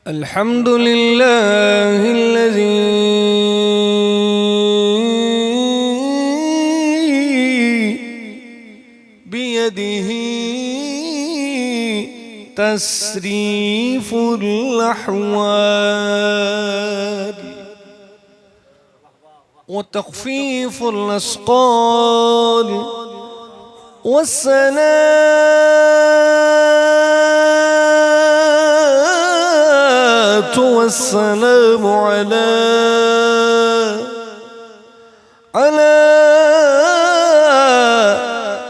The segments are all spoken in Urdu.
الحمد لله الذي بيده تسريف الأحوال وتخفيف الأثقال والسلام على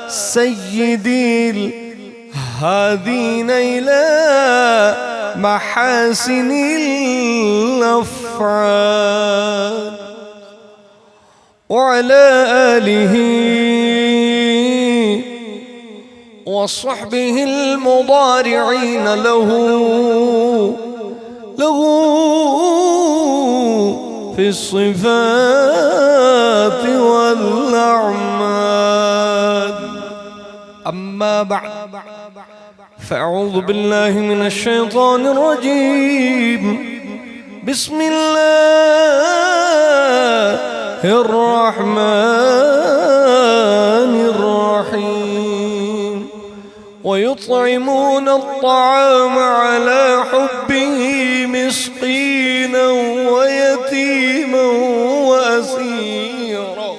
سيد الهادين إلى محاسن الأفعال وعلى آله وصحبه المضارعين له في الصفات والأعمال. أما بعد فأعوذ بالله من الشيطان الرجيم. بسم الله الرحمن الرحيم. ويطعمون الطعام على حبه مسكينا ويتيما وأسيرا.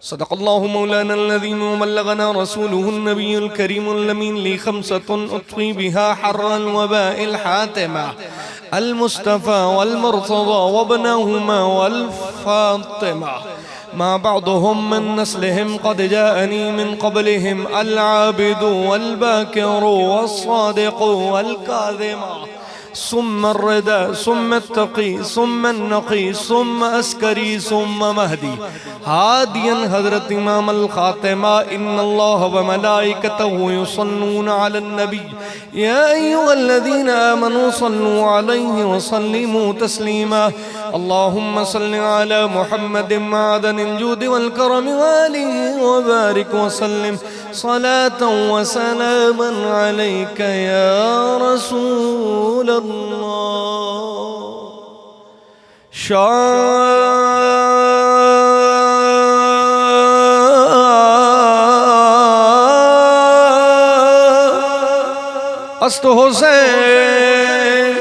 صدق الله مولانا الذين وبلغنا رسوله النبي الكريم الأمين. لي خمسة أطفي بها حر الوباء الحاتمة: المصطفى والمرتضى وابنهما والفاطمة. ما بعضهم من نسلهم قد جاءني من قبلهم العابد والباكر والصادق والكاذب ثم الردى ثم التقي ثم النقي ثم أسكري ثم مهدي هاديا حضرت امام الخاتمة. إن الله وملائكته يصلون على النبي يا أيها الذين آمنوا صلوا عليه وسلموا تسليما. اللهم صل على محمد معدن الجود والكرم وآله وبارك وسلم صلاة وسلاما عليك يا رسول الله. است حسین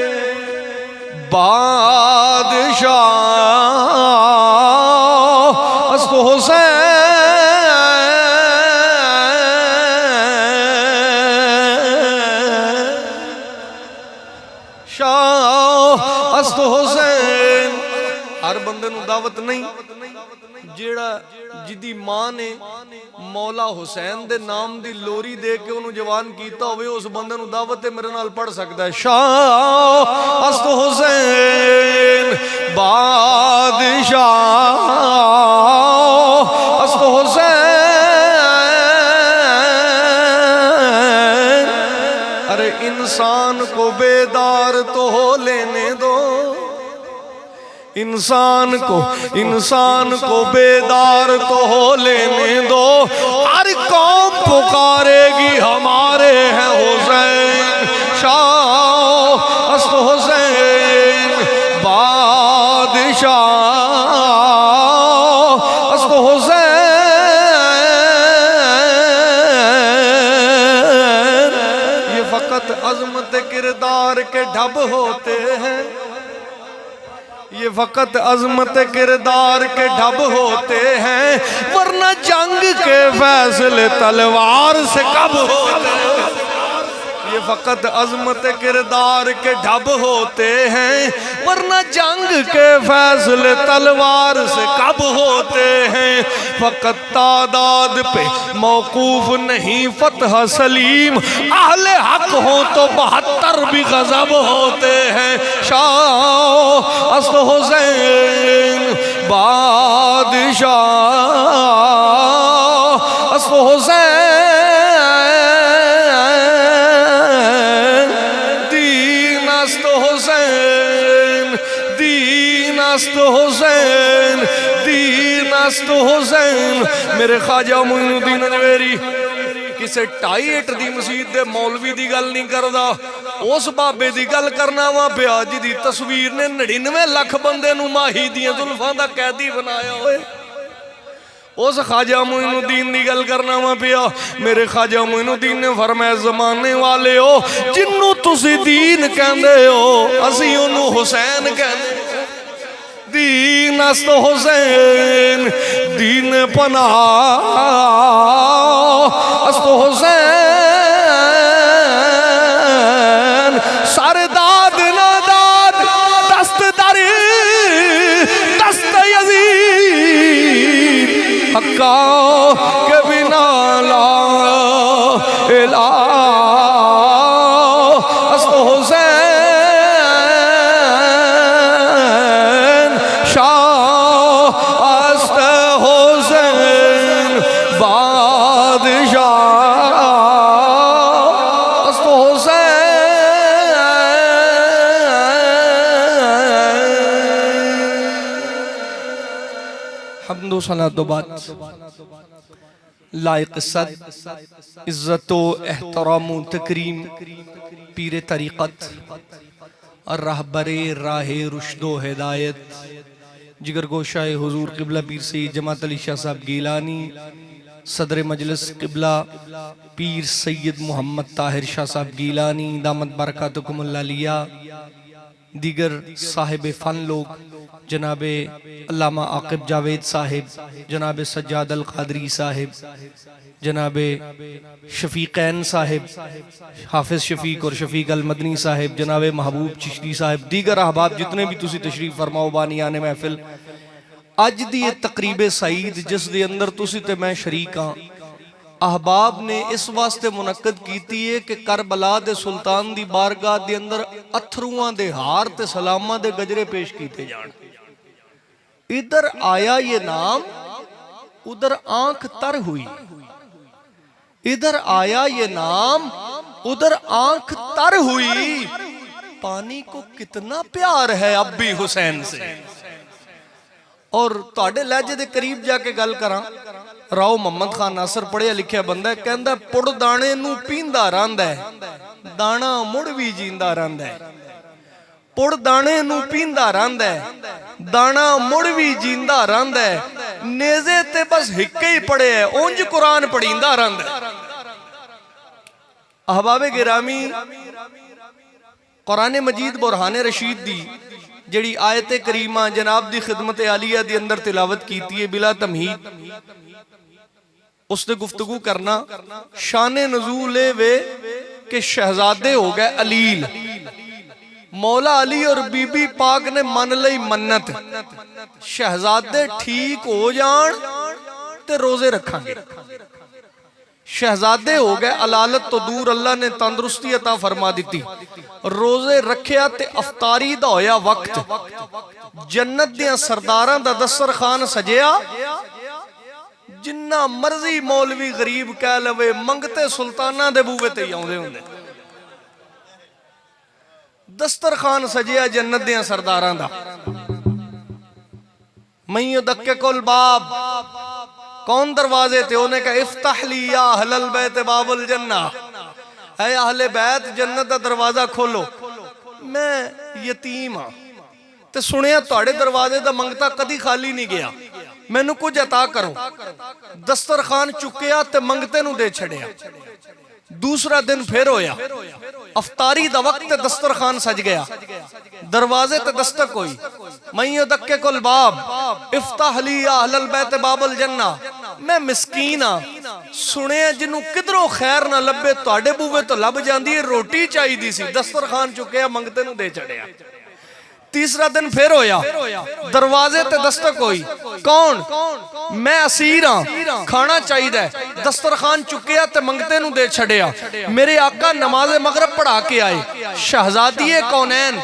بادشاہ است حسین شاہ است حسین. ہر بندے نو دعوت نہیں جیڑا جدی ماں نے مولا حسین دے نام دی لوری دے کے انہوں جوان کیتا ہوئے اس بندے نو دعوت میرے نال پڑھ سکتا ہے. شاہ است حسین بادشاہ است حسین. ارے انسان کو بیدار تو ہو لینے دو، انسان کو بیدار تو ہو لینے دو. ہر قوم پکارے گی ہمارے ہیں حسین. شاہ است حسین بادشاہ است حسین. یہ فقط عظمت کردار کے ڈھب ہوتے ہیں، یہ فقط عظمت کردار کے ڈھب ہوتے ہیں، ورنہ جنگ کے فیصلے تلوار سے کب ہوتے ہیں. یہ فقط عظمت کردار کے ڈھب ہوتے ہیں، ورنہ جنگ کے فیصلے تلوار سے کب ہوتے ہیں. فقط تعداد پہ موقوف نہیں فتح سلیم، اہل حق ہوں تو 72 بھی غضب ہوتے ہیں. شاہ است حسین بادشاہ است حسین دین است حسین، دین است حسین، دین است حسین. میرے خواجہ معین الدین اجمیری کسے ٹائی اٹ دی مسجد دے مولوی دی گل نہیں کردا، اس بابے دی گل کرنا وا پیا جی تصویر نے 99 لاکھ بندے نو ماہی دیاں زلفاں دا قیدی بنایا ہوئے. اس خواجہ معین الدین دی گل کرنا وا پیا. میرے خواجہ معین الدین نے فرمایا زمانے والے ہو جنوں تسی دین کہندے ہو اسی اونوں حسین کہندے دین است حسین دین پناہ است حسین سرداد ناداد دست در دست یزید حقا کے بنا لا الہ است حسین حمد و صلاۃ و بات لائق صد عزت و احترام و تکریم پیر طریقت رہبر راہ رشد و ہدایت جگر گوشہ حضور قبلہ پیر سید جماعت علی شاہ صاحب گیلانی صدر مجلس قبلہ پیر سید محمد طاہر شاہ صاحب گیلانی دامت برکاتکم اللہ لیا دیگر صاحب فن لوگ جناب علامہ عاقب جاوید صاحب جناب سجاد القادری صاحب جناب شفیقین صاحب حافظ شفیق اور شفیق المدنی صاحب جناب محبوب چشتی صاحب دیگر احباب جتنے بھی تسی تشریف فرماؤ بانیان محفل اج دی تقریب سعید جس دے اندر تسی تے میں شریک ہاں احباب نے اس واسطے منعقد کیتی ہے کہ کربلا دے سلطان دی بارگاہ دے اندر اتھروਆਂ دے ہار تے سلامہ دے گجرے پیش کیتے جان. ادھر آیا یہ نام ادھر آنکھ تر ہوئی ادھر آیا یہ نام ادھر آنکھ تر ہوئی. پانی کو کتنا پیار ہے اب بھی حسین سے. اور تواڈے لہجے دے قریب جا کے گل کراں راؤ محمد خان ناصر پڑھیا لکھیا بندہ ہے کہندا پڑ دانے نو پیندا رہندا ہے دانا مڑ وی جیندا رہندا ہے. پڑ دانے نو پیندا رہندا ہے دانا مڑ وی جیندا رہندا ہے. نیزے تے بس ہکے ہی پڑے ہے اونج قرآن پڑھیندا رہندا ہے. احباب گرامی قرآن مجید برہان رشید دی جڑی آیت کریمہ جناب دی خدمت عالیہ دی اندر تلاوت کیتی ہے بلا تمہید اس نے گفتگو کرنا شان نزول وے کہ شہزادے ہو گئے علیل مولا علی اور بی بی پاک نے من لئی منت شہزادے ٹھیک ہو جان تے روزے رکھاں گے. شہزادے ہو گئے علالت تو دور اللہ نے تندرستی عطا فرما دیتی روزے رکھیا تے افطاری دا ہویا وقت جنت دیاں سرداراں دا دسترخوان سجیا جنہ مرضی مولوی غریب کہہ لوے منگتے سلطانہ دے بوے تے یاؤں دے دسترخوان سجیا جنت دیاں سرداراں دا. من یدقق الباب کون دروازے تھے انہیں کہا افتح لی یا اہل البیت باب الجنہ اے اہل بیت جنت دا دروازہ کھولو. میں یتیم ہاں تے سنیا تواڈے دروازے دا منگتا کدی خالی نہیں گیا میں نو کچھ عطا کرو. دسترخوان چکیا تے منگتے نو دے چھڑیا. دوسرا دن پھر ہویا افطاری دا وقت دسترخوان سج گیا دروازے تے دستک ہوئی. من یدقق الباب افتح لی یا اہل البیت باب الجنہ. میں مسکین ہاں سنیا جنوں کدروں خیر نہ لبے تواڈے بوے تو لب جاندی ہے روٹی چاہی دی سی دسترخوان چکیا منگتے نو دے چھڑیا. تیسرا دن پھر ہویا دروازے تے دستک ہوئی کون میں اسیر ہاں کھانا چاہی دے دسترخوان چکیا تے منگتے نو دے چھڑیا. میرے آقا نماز مغرب پڑھا کے آئے شہزادی کونین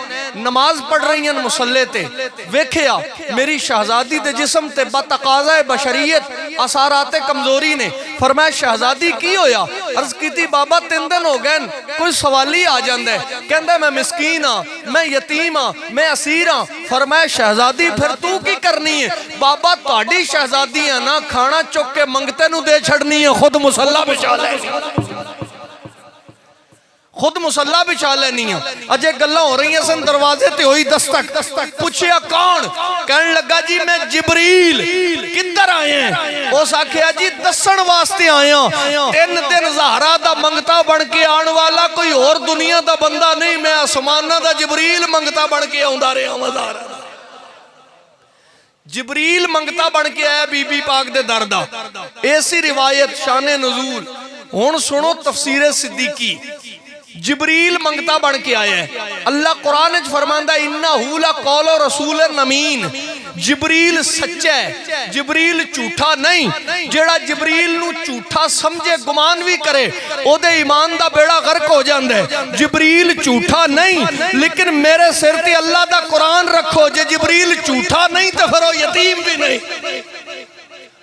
نماز پڑھ رہی ہیں مسلح تے ویکھیا میری شہزادی دے جسم تے بتقاضہ بشریت اثارات کمزوری نے فرمایا شہزادی کی ہویا عرض کی تھی بابا 3 دن ہو گئے کوئی سوالی آ جاندے کہندے میں مسکین ہاں میں یتیم ہاں میں اسیر ہاں. فرمایا شہزادی پھر تو کی کرنی ہے بابا تواڈی شہزادی ہے نا کھانا چک کے منگتے نو دے چھڑنی ہے خود مسلح بچا لے خود مسلح بچھا لینی ہیں اجے گلاں ہو رہی ہیں سن دروازے تے ہوئی دستک پوچھیا کون کہنے لگا جی میں جبریل کدھر آئے ہیں اس آکھیا جی دسن واسطے آئے ہیں 3 دن زہرا دا منگتا بن کے آن والا کوئی اور دنیا دا بندہ نہیں میں آسمانہ دا جبریل منگتا بن کے آندا رہا مزارہ جبریل منگتا بن کے آیا بی بی پاک دے دردہ ایسی روایت شان نزول ہون سنو تفسیر صدیقی جبریل منگتا بن کے آیا ہے اللہ قرآن فرماندہ انہو لقول رسول امین جبریل سچا ہے جبریل جھوٹا نہیں جیڑا جبریل نو جھوٹا سمجھے گمان بھی کرے او دے ایمان دا بیڑا غرق ہو جاندہ ہے جبریل جھوٹا نہیں لیکن میرے سر تے اللہ دا قرآن رکھو جے جبریل جھوٹا نہیں تو پھر وہ یتیم بھی نہیں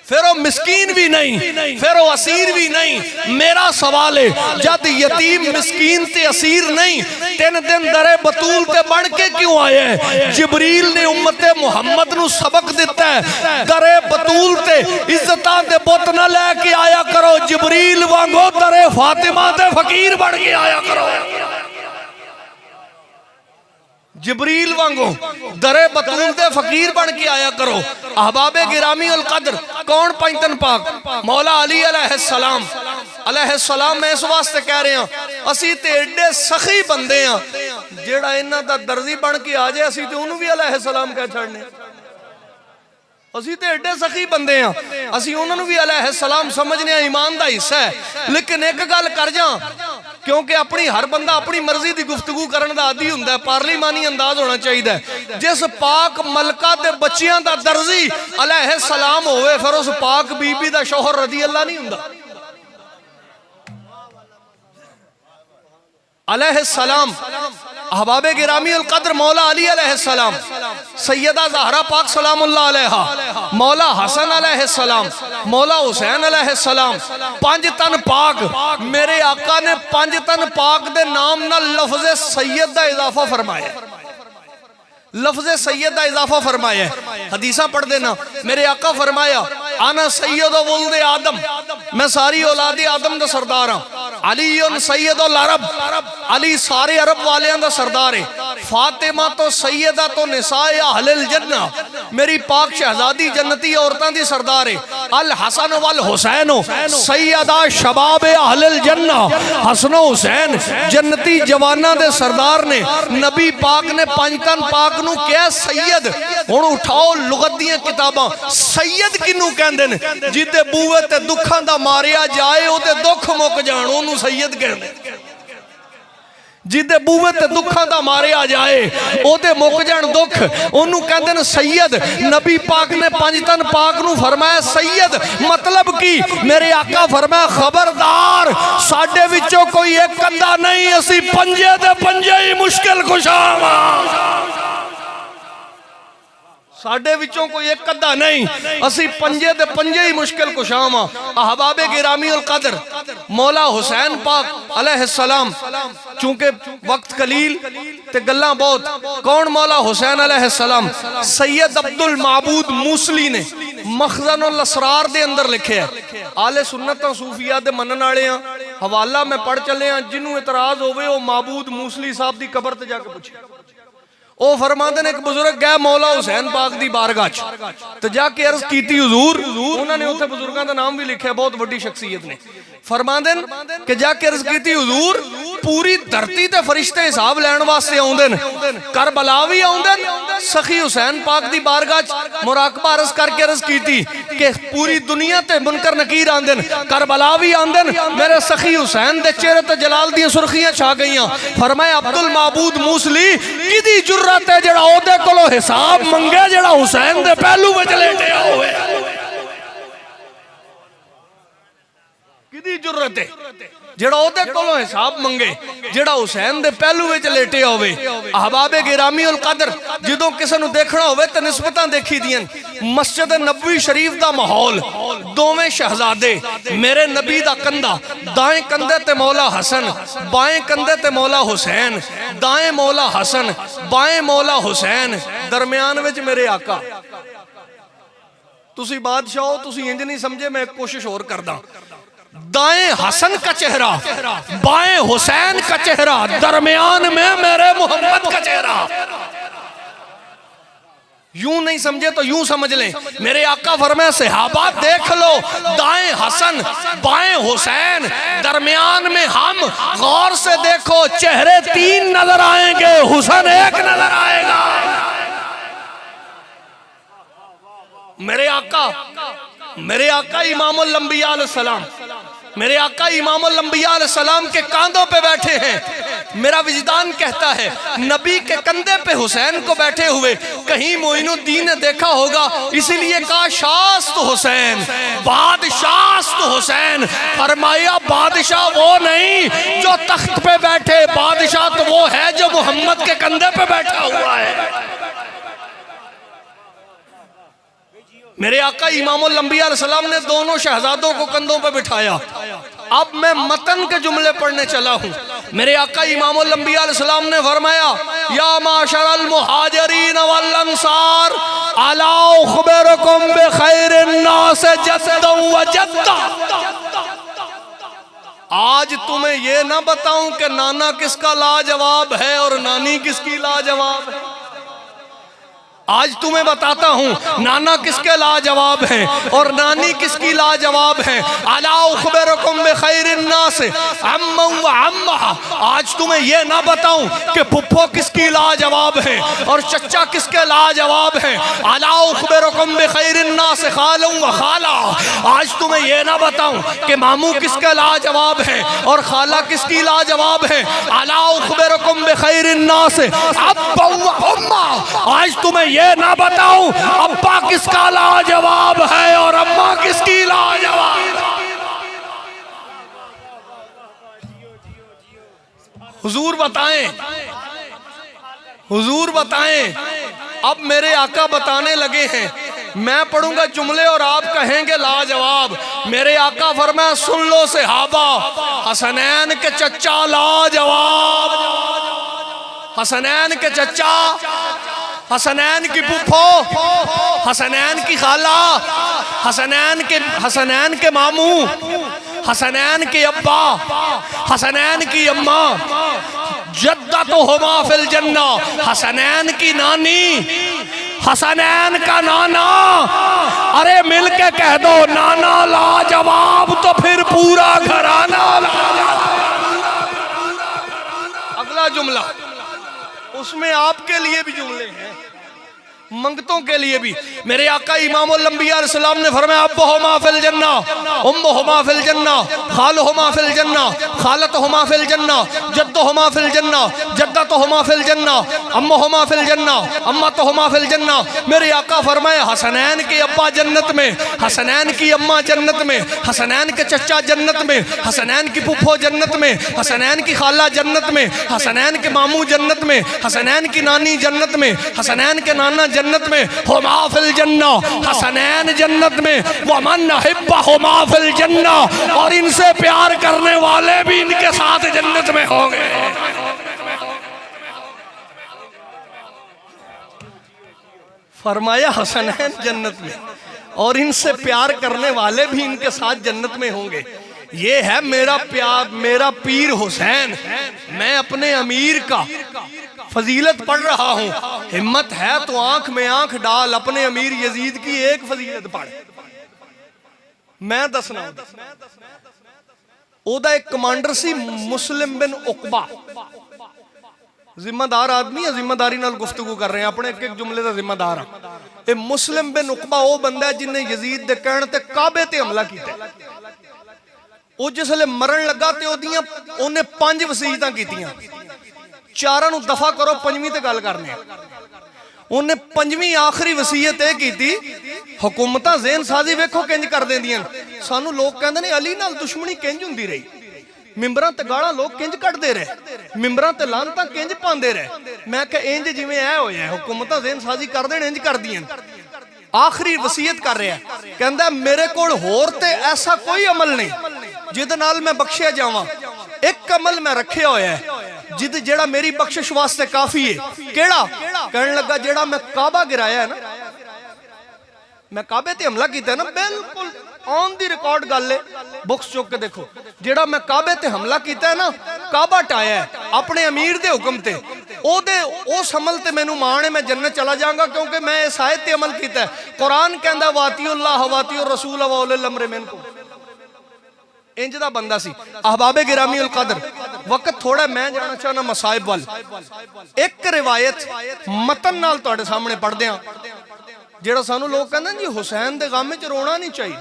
پھر وہ مسکین بھی نہیں پھر وہ اسیر بھی نہیں میرا سوال ہے جد یتیم مسکین تے اسیر نہیں 3 دن در بطول تے بڑھ کے کیوں آئے ہیں جبریل نے امت محمد نو سبق دیتا ہے در بطول تے عزتاں دے بت نہ لے کے آیا کرو جبریل وانگو در فاطمہ تے فقیر بڑھ کے آیا کرو جبریل وانگو در بطول دے فقیر بن کے آیا کرو احباب گرامی القدر کون پنجتن پاک مولا علی علیہ السلام میں اس واسطے کہہ رہے ہیں اسی تے ایڈے سخی بندے ہیں جیڑا انہاں دا درزی بن کے آ جائے اسی تے انہوں بھی علیہ السلام کہہ چھڑنے اسی تے ایڈے سخی بندے ہیں اسی انہوں بھی علیہ السلام سمجھنے ایمان دا حصہ ہے لیکن ایک گل کر جاں کیونکہ اپنی ہر بندہ اپنی مرضی دی گفتگو کرن دا عادی ہوندا ہے پارلیمانی انداز ہونا چاہیے جس پاک ملکہ دے بچیاں دا درزی علیہ السلام ہوئے پھر اس پاک بی بی دا شوہر رضی اللہ نہیں ہوندا علیہ السلام احباب گرامی القدر مولا علی علیہ السلام سیدہ زہرہ پاک سلام اللہ علیہ مولا حسن علیہ السلام مولا حسین علیہ السلام 5 تن پاک میرے آقا نے 5 تن پاک دے نام نہ لفظ سید دا اضافہ فرمایا لفظ سید دا اضافہ فرمایا حدیثہ پڑھ دینا میرے آقا فرمایا انا سید ولد آدم میں ساری اولاد آدم دا سردار ہوں علی سید العرب علی سارے عرب والیاں دا سردار ہے فاطمہ تو سیدہ تو نساء اہل الجنہ میری پاک شہزادی جنتی عورتاں دی سردار ہے الحسن والحسین سیدہ شباب اہل الجنہ حسن و حسین جنتی جوانہ دے سردار نے نبی پاک نے 5 تن پاک نو کیا سید ہن اٹھاؤ لغت دیاں کتاباں سید کنوں کہندے نے جیتے بوئے تے دکھاں دا ماریا جائے او تے دکھ مک جان اونوں سید کہندے جیدے بوئے تے دکھاں دا مارے آ جائے او دے موک جان دکھ انہوں کہندے نے سید نبی پاک نے 5 تن پاک نو فرمایا سید مطلب کی میرے آقا فرمایا خبردار ساڑھے وچوں کوئی ایک کندہ نہیں اسی پنجے دے پنجے ہی مشکل کشاما ساڑھے وچوں کوئی ایک قدہ نہیں اسی پنجے دے پنجے ہی مشکل کشاما احباب گرامی القدر مولا حسین پاک علیہ السلام چونکہ وقت قلیل تے گلاں بہت کون مولا حسین علیہ السلام سید عبد المعبود موسلی نے مخزن الاسرار دے اندر لکھے ہیں آل سنت صوفیہ دے منن آڑے ہیں حوالہ میں پڑھ چلے ہیں جنہوں اعتراض ہوئے وہ معبود موسلی صاحب دی قبر تے جا کے پوچھے او فرماندے نے ایک بزرگ گئے مولا حسین پاک دی بارگاہ تو جا کے عرض کیتی حضور انہوں نے اتھے بزرگاں دا نام بھی لکھے بہت وڈی شخصیت نے فرماندے کہ جا کے عرض کیتی حضور پوری دھرتی تے فرشتے حساب لین واسطے آؤندن کربلاوی آؤندن سخی حسین پاک دی بارگاہ مراقبہ عرض کر کے عرض کیتی کہ پوری دنیا تے منکر نکیر آندن کربلاوی آندن میرے سخی حسین دے چہرے تے جلال دی سرخیاں چھا گئیاں فرمایا عبد المعبود موسلی کی دی جرت ہے جڑا او دے کلو حساب منگے جڑا حسین دے پہلو میں چلے ٹے ہوئے کدی جرت ہے جڑا او دے کولوں حساب منگے جڑا حسین دے پہلو وچ لیٹے ہوئے احباب گرامی القدر جدوں کسے نو دیکھنا ہوئے تے نسبتاں دیکھی دین مسجد نبوی شریف دا ماحول دوویں شہزادے میرے نبی دا کندھا دائیں کندھے تے مولا حسن بائیں کندھے تے مولا حسین دائیں مولا حسن بائیں مولا حسین درمیان وچ میرے آقا تسی بادشاہ ہو تسی انج نہیں سمجھے میں کوشش اور کرداں دائیں حسن کا چہرہ، بائیں حسین کا چہرہ، درمیان میں میرے محمد کا چہرہ۔ یوں نہیں سمجھے تو یوں سمجھ لیں، میرے آقا فرمائے صحابہ دیکھ لو، دائیں حسن بائیں حسین، درمیان میں ہم، غور سے دیکھو چہرے تین نظر آئیں گے، حسن ایک نظر آئے گا۔ میرے آقا امام الانبیاء علیہ السلام، میرے آقا امام الانبیاء علیہ السلام کے کاندھوں پہ بیٹھے ہیں۔ میرا وجدان کہتا ہے نبی کے کندھے پہ حسین کو بیٹھے ہوئے کہیں معین الدین نے دیکھا ہوگا، اسی لیے کہا شاست حسین، بادشاست حسین۔ فرمایا بادشاہ وہ نہیں جو تخت پہ بیٹھے، بادشاہ تو وہ ہے جو محمد کے کندھے پہ بیٹھا ہوا ہے۔ میرے آقا امام الانبیاء علیہ السلام نے دونوں شہزادوں کو کندھوں پہ بٹھایا۔ اب میں متن کے جملے پڑھنے چلا ہوں۔ میرے آقا امام الانبیاء علیہ السلام نے فرمایا یا معاشر المہاجرین والانصار الا اخبرکم بخیر الناس جدا وجدا۔ آج تمہیں یہ نہ بتاؤں کہ نانا کس کا لاجواب ہے اور نانی کس کی لاجواب ہے، آج تمہیں بتاتا ہوں نانا کس کے لاجواب ہیں اور نانی کس کی لاجواب ہیں۔ الا اخبرکم بخیر الناس عما وعما، آج تمہیں یہ نہ بتاؤں کہ پھپھو کس کی لاجواب ہیں اور چچا کس کے لاجواب ہیں۔ الا اخبرکم بخیر الناس خالا وخالا، آج تمہیں یہ نہ بتاؤں کہ ماموں کس کے لاجواب ہیں اور خالہ کس کی لاجواب ہیں۔ الا اخبرکم بخیر الناس ابا واما، آج تمہیں یہ نہ بتاؤں ابا کس کا لاجواب ہے اور اماں کس کی لاجواب ہے۔ حضور بتائیں، اب میرے آقا بتانے لگے ہیں، میں پڑھوں گا جملے اور آپ کہیں گے لاجواب۔ میرے آقا فرمایا سن لو صحابہ، حسنین کے چچا لاجواب، حسنین کے چچا، حسنین کی پھپھو، حسنین کی خالہ، حسنین کے ماموں، حسنین کے ابا، حسنین کی اماں، جدتہما فی الجنہ، حسنین کی نانی، حسنین کا نانا۔ ارے مل کے کہہ دو نانا لاجواب تو پھر پورا گھرانہ لاجواب۔ اگلا جملہ اس میں آپ کے لیے بھی جملے ہیں، منگتوں کے لیے بھی۔ میرے آقا امام الانبیاء علیہ السلام نے فرمایا ابہما فی الجنہ، امہما فی الجنہ، خالہما فی الجنہ، خالتہما فی الجنہ، جدہما فی الجنہ، جدتہما فی الجنہ، امہما فی الجنہ، امتہما فی الجنہ۔ میرے آقا فرمایا حسنین کے ابا جنت میں، حسنین کی اماں جنت میں، حسنین کے چچا جنت میں، حسنین کی پھپھو جنت میں، حسنین کی خالہ جنت میں، حسنین کے ماموں جنت میں، حسنین کی نانی جنت میں، حسنین کے نانا جنت میں، ہما فی الجنہ، حسنین جنت میں، ومن احبہما فی الجنہ، اور ان سے پیار کرنے والے بھی ان کے ساتھ جنت میں ہوں گے۔ فرمایا حسنین جنت میں اور ان سے پیار کرنے والے بھی ان کے ساتھ جنت میں ہوں گے۔ یہ ہے میرا پیر حسین۔ میں اپنے امیر کا فضیلت پڑھ رہا ہوں، ہمت ہے تو آنکھ میں آنکھ ڈال، اپنے امیر یزید کی ایک فضیلت پڑھ۔ میں دسنا او دا ایک کمانڈر سی مسلم بن عقبہ، ذمہ دار آدمی ہے، ذمہ داری نال گفتگو کر رہے ہیں، اپنے ایک جملے دا ذمہ دار ہیں۔ اے مسلم بن عقبہ او بندہ ہے جن نے یزید دے کہنے تے کعبے تے حملہ کیتا ہے۔ او جس لئے مرن لگا تے انہیں 5 وصیتاں کیتیاں، 4 نو دفع کرو، 5ویں تے گل کرنے۔ انہیں 5ویں آخری وصیت ہے کی تھی، حکومتہ ذہن سازی ویکھو کنج کر دیں دیاں۔ سانو لوگ کہندے نے علی نال دشمنی کنج ہوندی رہی، ممبراں تے گاڑاں لوگ کنج کٹ دے رہے، ممبراں تے لانتاں کنج پاندے رہے۔ میں کہ انج جی میں اے ہویا ہے، حکومتہ ذہن سازی کر دیں انج کر دیاں۔ آخری وصیت کر رہے ہیں، کہندہ ہے میرے کوڑ ہور تے ایسا کوئی عمل نہیں جد نال میں بخشے جاواں، ایک عمل میں رکھے ہویا ہے جد جیڑا میری بخشش واسطے کافی ہے۔ کیڑا؟ کہنے لگا جیڑا میں کعبہ گرایا ہے نا، میں کعبے تے حملہ کیتا ہے نا، بالکل آن دی ریکارڈ گل ہے، بکس چوک کے دیکھو، جیڑا میں کعبے تے حملہ کیتا ہے نا، کعبہ ٹایا ہے اپنے امیر دے حکم تے، اس عمل تے مینوں مان ہے میں جنت چلا جاؤں گا، کیونکہ میں اس آیت تے عمل کیتا ہے۔ قرآن کہندا واطیعوا اللہ واطیعوا الرسول واولی الامر منکم، انج دا بندہ سی۔ احباب گرامی القدر، وقت تھوڑا میں جانا چاہنا مصائب وال، ایک روایت متن نال تواڈے سامنے پڑھ دیاں، جیڑا سانو لوگ کہندے جی حسین دے غم وچ رونا نہیں چاہیے،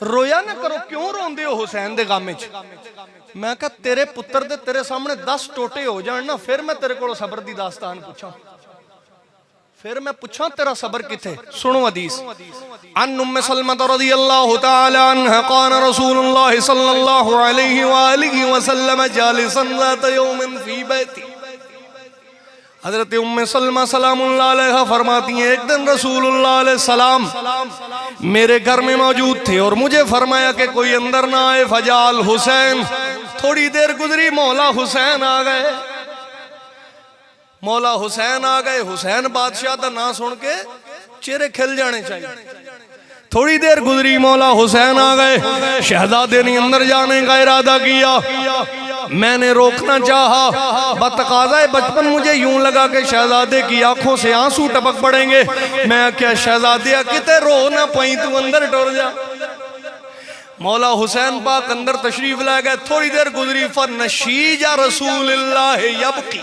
رویا نہ کرو، کیوں روندے ہو حسین دے غم وچ؟ میں کہا تیرے پتر دے تیرے سامنے 10 ٹوٹے ہو جان نا، پھر میں تیرے کو صبر دی داستان پوچھاں، پھر میں پوچھاں تیرا صبر کتے۔ سنو حدیث، عن ام سلمۃ رضی اللہ تعالی عنہ قال رسول اللہ صلی اللہ علیہ وآلہ وسلم جالسا ذات یوم فی بیتی، حضرت ام سلمہ سلام اللہ علیہ فرماتی ہیں ایک دن رسول اللہ علیہ السلام میرے گھر میں موجود تھے اور مجھے فرمایا کہ کوئی اندر نہ آئے، فجال حسین، تھوڑی دیر گزری مولا حسین آ گئے، مولا حسین آ گئے۔ حسین بادشاہ دا نام سن کے چہرے کھل جانے چاہیے۔ تھوڑی دیر گزری مولا حسین آ گئے، شہزادے نے اندر جانے کا ارادہ کیا، میں نے روکنا چاہا، بتقاضائے بچپن مجھے یوں لگا کہ شہزادے کی آنکھوں سے آنسو ٹپک پڑیں گے، میں کیا شہزادیہ کتے رو نہ پائیں، تو اندر ٹور جا۔ مولا حسین پاک اندر تشریف لے گئے، تھوڑی دیر گزری، فنشیج رسول اللہ یبکی،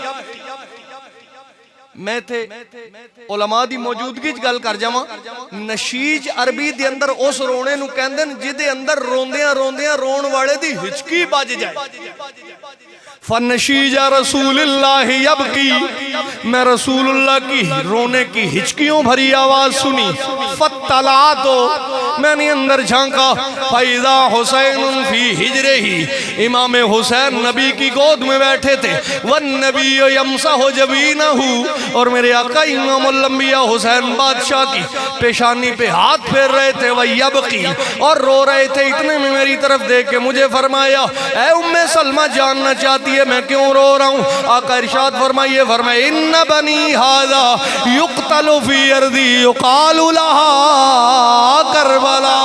میں تھے علماء دی موجودگی گل کر جاواں، نشیج عربی دے اندر اس رونے نو کہندے نے جدے اندر روندیاں روندیاں رون والے دی ہچکی بج جائے۔ فنشیج رسول اللہ یبکی، میں رسول اللہ کی رونے کی ہچکیوں بھری آواز سنی، فطلعتو، میں نے اندر جھانکا، فاذا حسین فی حجرہ، امام حسین نبی کی گود میں بیٹھے تھے، والنبی یمسح جبینہ، اور میرے آقا امام الانبیاء حسین بادشاہ کی پیشانی پہ ہاتھ پھیر رہے تھے، وَيَبْقِي، اور رو رہے تھے۔ اتنے میں میری طرف دیکھ کے مجھے فرمایا اے ام سلمہ جاننا چاہتی ہے میں کیوں رو رہا ہوں؟ آقا ارشاد فرمائیے، فرمائے ان بنی ھذا یقتل فی ارضی یقال لہا کربلا،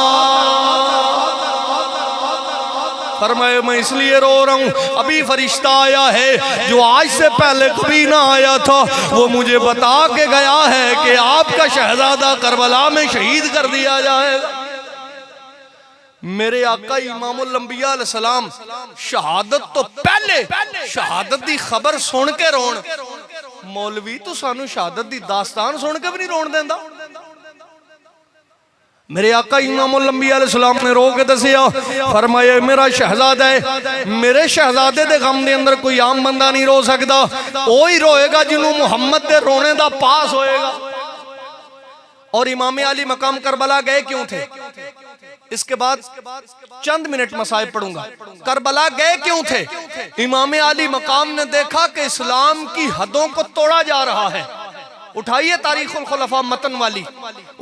فرمائے میں اس لیے رو رہا ہوں، ابھی فرشتہ آیا ہے جو آج سے پہلے کبھی نہ آیا تھا، وہ مجھے بتا کے گیا ہے کہ آپ کا شہزادہ کربلا میں شہید کر دیا جائے گا۔ میرے آقا امام الانبیاء علیہ السلام شہادت تو پہلے، شہادت دی خبر سن کے رون، مولوی تو سانو شہادت دی داستان سن کے بھی نہیں رون دیندہ۔ میرے آقا امام الانبیاء علیہ السلام نے رو کے دسیا، فرمایا میرا شہزادہ ہے، میرے شہزادے دے غم دے اندر کوئی عام بندہ نہیں رو سکتا، وہی روئے گا جنہوں محمد دے رونے دا پاس ہوئے گا۔ اور امام علی مقام کربلا گئے کیوں تھے؟ اس کے بعد چند منٹ مصائب پڑھوں گا۔ کربلا گئے کیوں تھے؟ امام علی مقام نے دیکھا کہ اسلام کی حدوں کو توڑا جا رہا ہے۔ اٹھائیے تاریخ الخلفاء متن والی،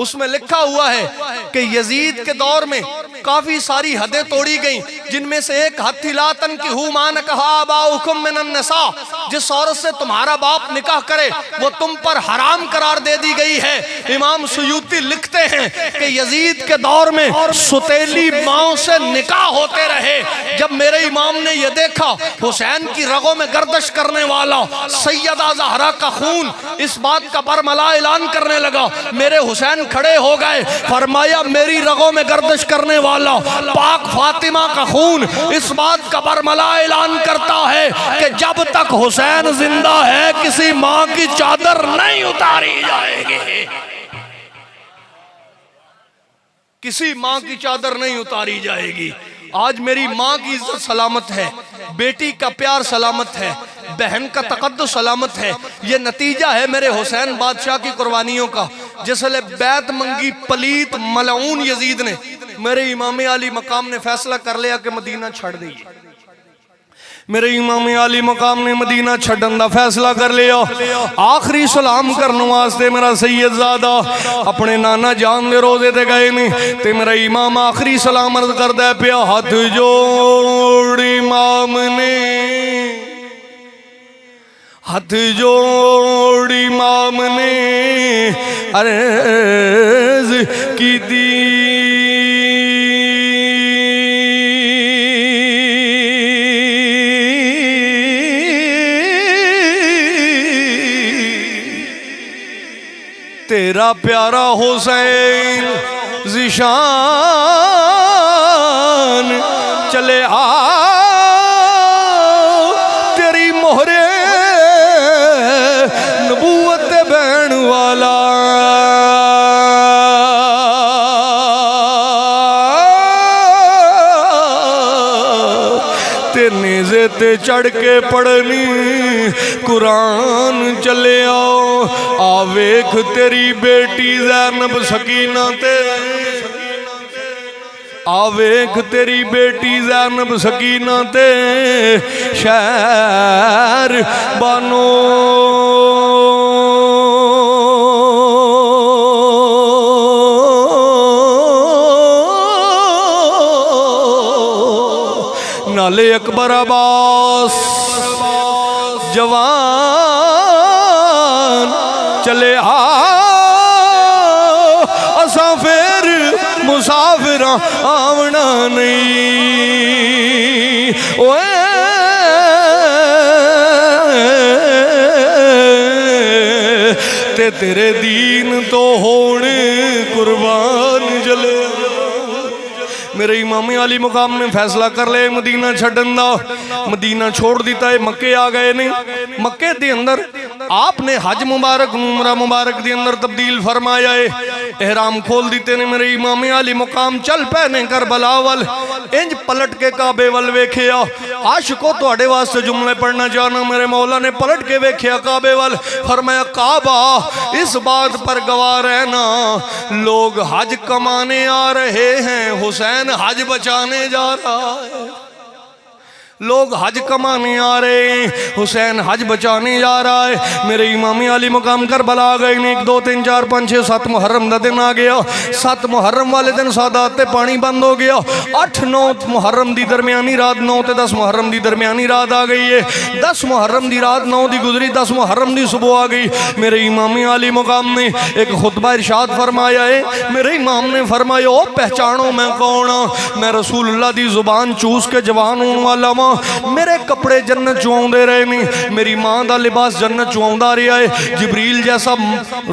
اس میں لکھا ہوا ہے کہ یزید کے دور میں کافی ساری حدیں توڑی گئیں، جن میں سے ایک حد تھی لا تنکحوا ما نکح آباؤکم من النساء، جس عورت سے تمہارا باپ نکاح کرے وہ تم پر حرام قرار دے دی گئی ہے۔ امام سیوطی لکھتے ہیں کہ یزید کے دور میں ستیلی ماؤں سے نکاح ہوتے رہے۔ جب میرے امام نے یہ دیکھا حسین کی رگوں میں گردش کرنے والا سیدہ زہرا کا خون اس بات کا برملا اعلان کرنے لگا، میرے حسین کھڑے ہو گئے، فرمایا میری رگوں میں گردش کرنے والا پاک فاطمہ کا خون اس بات کا برملا اعلان کرتا ہے کہ جب تک حسین زندہ ہے کسی ماں کی چادر نہیں اتاری جائے گی، کسی ماں کی چادر نہیں اتاری جائے گی۔ آج میری ماں کی عزت سلامت ہے، بیٹی کا پیار سلامت ہے، بہن کا تقدس سلامت ہے۔ یہ نتیجہ ہے میرے حسین بادشاہ کی قربانیوں کا۔ جس لئے بیعت منگی پلیت ملعون یزید نے، میرے امام علی مقام نے فیصلہ کر لیا کہ مدینہ چھڑ دئیے۔ میرے امام علی مقام نے مدینہ چھڑن دا فیصلہ کر لیا۔ آخری سلام کرنے واسطے میرا سید زادہ اپنے نانا جان دے روزے تے گئے نہیں، تے میرا امام آخری سلام عرض کر دے پیا، ہاتھ جوڑ امام نے، ہاتھ جوڑ امام نے عرض کی دی تیرا پیارا حسین ذیشان چلے آ تیری مہر نبوت بہن والا نیزے تے چڑھ کے پڑھنی قرآن چلے آؤ آویکھ تیری بیٹی زینب سکینہ تے آویکھ تیری بیٹی زینب سکینہ تے شہر بانو نالے اکبر عباس جوان چلے اساں پھر مسافر آونا نہیں تے تیرے دین تو ہونے قربان جلے میرے امام علی مقام نے فیصلہ کر لے مدینہ چھڑن دا مدینہ چھوڑ دیتا ہے مکے آ گئے نہیں مکے دے اندر آپ نے حج مبارک عمرہ مبارک دے اندر تبدیل فرمایا ہے احرام کھول دیتے نے میرے امام علی مقام چل پہنے کربلا وال انج پلٹ کے کعبے وال ویکھیا عاشقوں تو اڑے واسطے جملے پڑھنا چاہنا میرے مولا نے پلٹ کے ویکھیا کعبے وال فرمایا کعبہ اس بات پر گواہ رہنا لوگ حج کمانے آ رہے ہیں حسین حج بچانے جا رہا ہے لوگ حج کمانے آ رہے ہیں حسین حج بچانے جا رہا ہے میرے امام علی مقام کربلا آ گئے 1 2 3 4 5 6 7 محرم دا دن آ گیا 7 محرم والے دن سادات تے پانی بند ہو گیا 8 9 محرم دی درمیانی رات 9 تے 10 محرم دی درمیانی رات آ گئی ہے 10 محرم دی رات 9 دی گزری 10 محرم دی صبح آ گئی میرے امام علی مقام نے ایک خطبہ ارشاد فرمایا ہے میرے امام نے فرمایا او پہچانو میں کون ہوں میں رسول اللہ دی زبان چوس کے جوان ہوں والا میرے کپڑے جنت چواؤں دے رہے نہیں میری ماں دا لباس جنت چواؤں دا رہا ہے جبریل جیسا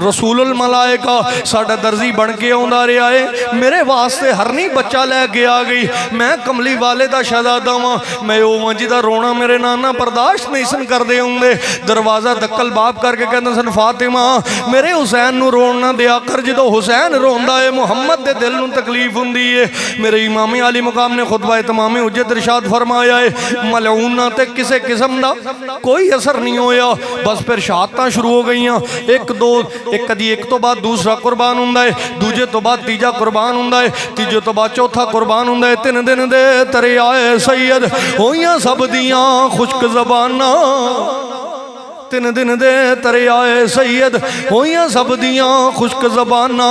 رسول الملائکہ ساڑھا درزی بن کے آؤں دا رہا ہے میرے واسطے ہرنی بچہ لے کے آ گئی میں کملی والدہ شہزادہ ہوں میں او مجدہ رونا میرے نانا پرداشت نہیں سن کر دے ہوں دے دروازہ دکل باب کر کے کہنا سن فاطمہ میرے حسین نو رونا دیا کر جدو حسین روندہ ہے محمد دے دل نو تکلیف ہوں دیئے میرے امام علی مقام نے خطبہ اتمام حجت ارشاد فرمایا ہے ملعونہ تے کسے قسم دا کوئی اثر نہیں ہویا بس پھر شہادتاں شروع ہو گئیاں ایک تو بعد دوسرا قربان ہوں ہے دوجے تو بعد تیجا قربان ہوں ہے تیجے تو بعد چوتھا قربان ہوں ہے 3 دن دے ترے آئے سید ہویاں سب دیاں خشک زبانہ 3 دن دے ترے آئے سید ہویاں سب دیاں خشک زبانہ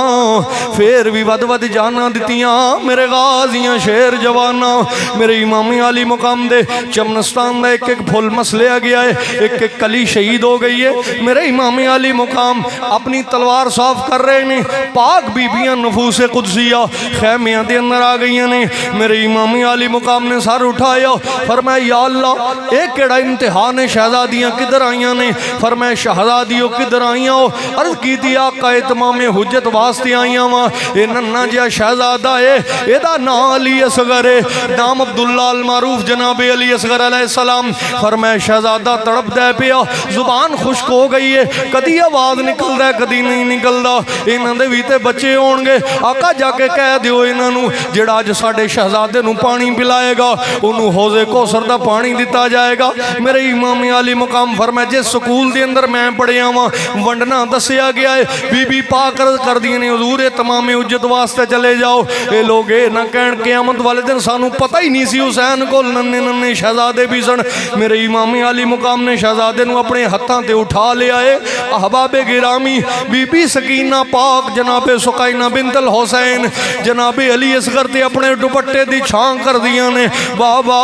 پھر بھی ود ود جانا دیتیاں میرے غازیاں شیر جوانا میرے امام علی مقام دے چمنستان دے ایک پھول مسلیا گیا ہے ایک کلی شہید ہو گئی ہے میرے امام علی مقام اپنی تلوار صاف کر رہے ہیں پاک بیبیاں نفوس قدسیہ خیمیاں دے اندر آ گئی ہیں میرے امام علی مقام نے سر اٹھایا فرمایا یا اللہ ایک کیڑا امتحان شہزادیاں کدھر آئیاں نے فرمایا شہزادیوں کدھر آئیاں ہو عرض کی دی آقا اتمام حجت واسطے آئیاں ہاں اے ننہ جیا شہزادہ ہے ایدہ نا علی اصغر ہے نام عبداللہ المعروف جناب علی اصغر علیہ السلام فرمایا شہزادہ تڑپ دے پیا زبان خشک ہو گئی ہے کدی آواز نکل دے کدی نہیں نکل دا انہاں دے ویتے بچے ہون گے آقا جا کے کہہ دیو انہاں نو جڑا آج ساڑھے شہزادے نو پانی پلائے گا انہوں حوضے کوثر دا پانی دیتا جائے گا میرے امام علی مقام فرمایا جس سکول دے اندر میں پڑھیا ہوں ونڈنا دسیا گیا ہے بی بی پاک کر دی نے حضور تمام حجت واسطے چلے جاؤ اے لوگ اے نہ کہن قیامت والے دن سانو پتہ ہی نہیں سی حسین کو ننے ننے شہزادے بھی سن میرے امام علی مقام نے شہزادے نو اپنے ہتھاں تے اٹھا لیا ہے احباب گرامی بی بی سکینہ پاک جناب سقینہ بنت الحسین جناب علی اصغر تے اپنے دوپٹے دی چھان کر دیا نے بابا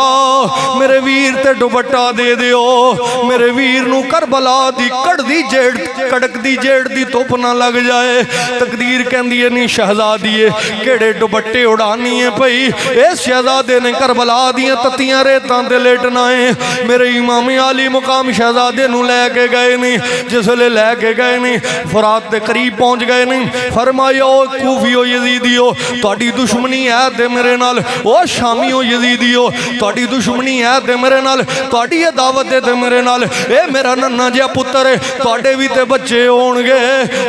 میرے ویر تے دوپٹہ دے دیو میرے ویر نو کر کربلا دی کڑک دی جیڑ دی توپ نہ لگ جائے. تقدیر کہندی ہے نہیں شہزادیے کیڑے دوپٹے اڑانی ہے پئی. اس شہزادے نے کربلا دیاں تتیاں ریتاں تے لیٹنا ہے. میرے امام عالی مقام شہزادے نو لے کے گئے نہیں. جس لے لے کے گئے نہیں فرات دے قریب پہنچ گئے نہیں. فرمایا او کوفیو یزیدیو تہاڈی دشمنی ہے تے میرے نال. او شامیو یزیدیو تہاڈی دشمنی ہے تے میرے نال. تہاڈی دعوت تے میرے نال. اے میرا ننھا جہا پتر ہے تہاڈے وی تے بچے ہون گے.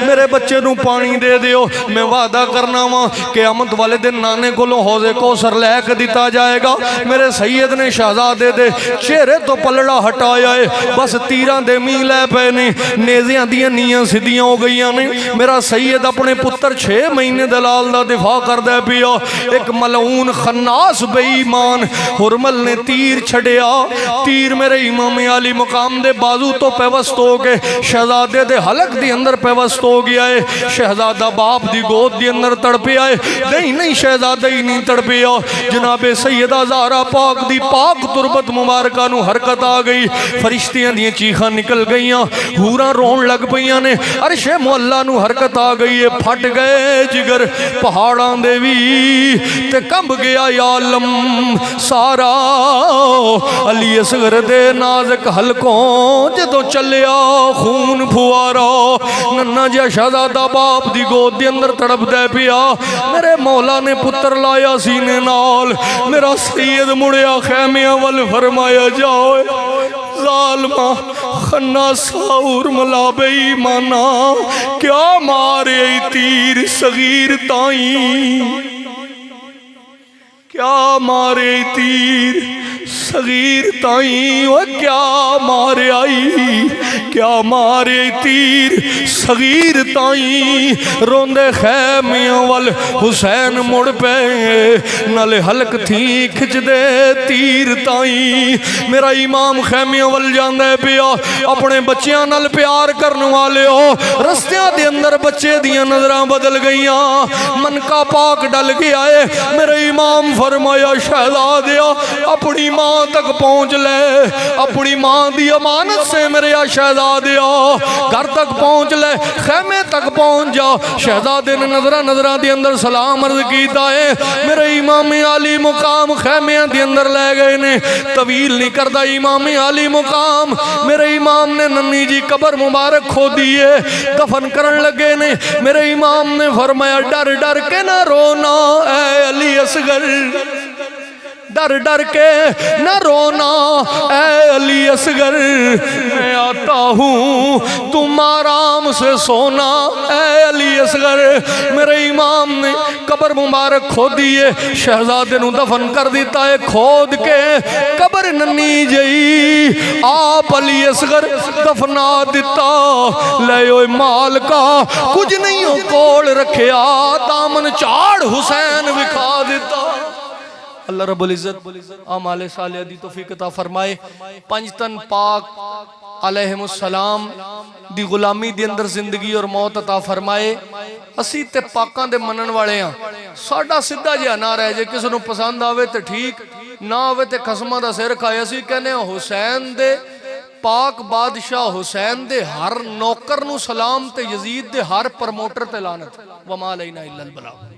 میرے بچے نو پانی دے دیو. میں وعدہ کرنا وا قیامت والے دن نانے کولوں حوض کوثر لے کے دتا جائے گا. میرے سید نے شہزادے دے چہرے تو پلڑا ہٹایا ہے. بس تیراں دے می لے پے نے نیزیاں دیاں نیاں سدیاں ہو گئیاں نے. میرا سید اپنے پتر 6 مہینے دلال دا دفاع کردے پیا. ایک ملعون خناس بے ایمان ہرمل نے تیر چھڑیا. تیر میرے امام عالی مقام دے بازو تو پیوست ہو کے شہزادے دے حلق دی اندر پیوست ہو گیا ہے. شہزادہ باپ دی گود دی اندر تڑپیا ہے. نہیں شہزادہ ہی نہیں تڑپیا. جناب سیدہ زہرا پاک دی پاک تربت مبارکہ نو حرکت آ گئی. فرشتیاں دیاں چیخاں نکل گئیاں. حوراں رون لگ پئیاں نے. عرش معلا نو حرکت آ گئی ہے. پھٹ گئے جگر پہاڑاں دے وی تے کمب گیا یا عالم سارا. علی اصغر دے نازک حلقوں جدوں چلیا خون پھوارا. ننھا جہا شہزادہ باپ دی گود دے اندر تڑپ دے پیا. میرے مولا نے پتر لایا سینے نال. میرا سید مڑیا خیمیاں ول فرمایا جاؤ ظالمہ خناسا ارملا بے ایمانا کیا مارے تیر صغیر تائیں. کیا مارے تیر صغیر تائیں. وہ کیا مارے آئی کیا مارے تیر صغیر تائیں. روندے خیمیاں وال حسین مڑ پہ نالے حلق تھی کھچ دے تیر تائیں. میرا امام خیمیاں وال جاندے پیا. اپنے بچیاں نال پیار کرنے والے ہو. رستیاں دے اندر بچے دیاں نظراں بدل گئیاں. من کا پاک ڈل گیا ہے. میرے امام فرمایا شہزادیا اپنی ماں تک پہنچ لے. اپنی ماں دی امانت سے میرے شہزادیا گھر تک پہنچ لے. خیمے تک پہنچ جا. شہزادے نے نظرہ دی اندر سلام عرض کیتا ہے. میرے امام عالی مقام خیمے دی اندر لے گئے نے. طویل نہیں کردہ امام عالی مقام میرے امام نے ننی جی قبر مبارک کھو دیئے دفن کرن لگے نے. میرے امام نے فرمایا ڈر ڈر کے نہ رونا اے علی اصغر. ڈر ڈر کے نہ رونا اے علی اصغر. میں آتا ہوں تم آرام سے سونا اے علی اصغر. میرے امام نے قبر مبارک کھود دیئے. شہزادے نو دفن کر دیتا ہے. کھود کے قبر ننی جئی آپ علی اصغر دفنا دیتا. لے اوے مال کا کچھ نہیں ہو کوڑ رکھیا. دامن چاڑ حسین وکھا دیتا. اللہ رب العزت اعمال صالحہ دی توفیق عطا فرمائے. پنجتن پاک علیہم السلام دی غلامی دی اندر زندگی اور موت عطا فرمائے. اسی تے پاکاں دے منن والے ہاں. ساڈا سدھا جہا نہ رہ جے. کسی نو پسند آوے تے ٹھیک نہ آوے تے قسماں دا سر کھائے. اسی کہنے حسین دے پاک بادشاہ حسین دے ہر نوکر نو سلام تے یزید دے ہر پرموٹر تے لعنت. وما علینا الا البلاغ.